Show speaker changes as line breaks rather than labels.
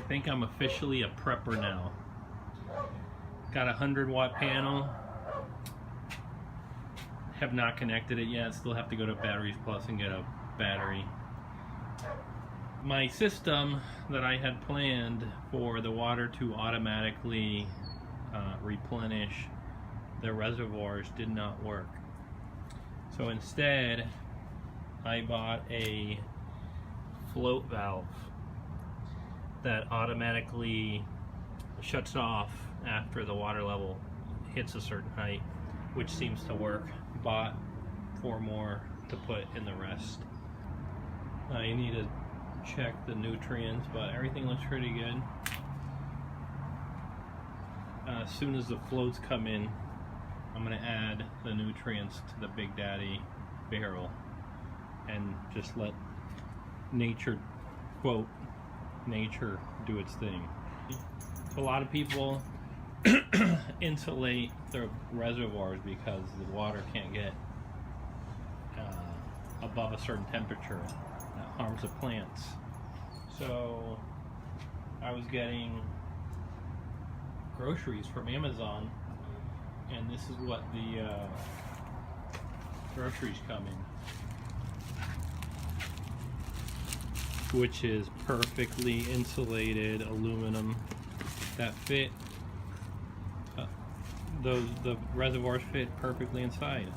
think I'm officially a prepper now. Got a 100-watt panel. Have not connected it yet. Still have to go to Batteries Plus and get a battery. My system that I had planned for the water to automatically replenish the reservoirs did not work. So instead, I bought a float valve that automatically shuts off after the water level hits a certain height, which seems to work. Bought 4 more to put in the rest. You need to check the nutrients, but everything looks pretty good. As soon as the floats come in, I'm going to add the nutrients to the Big Daddy barrel and just let nature, quote, nature do its thing. A lot of people insulate the reservoirs because the water can't get above a certain temperature that harms the plants. So I was getting groceries from Amazon, and this is what the groceries come in, which is perfectly insulated aluminum that fit. The reservoirs fit perfectly inside.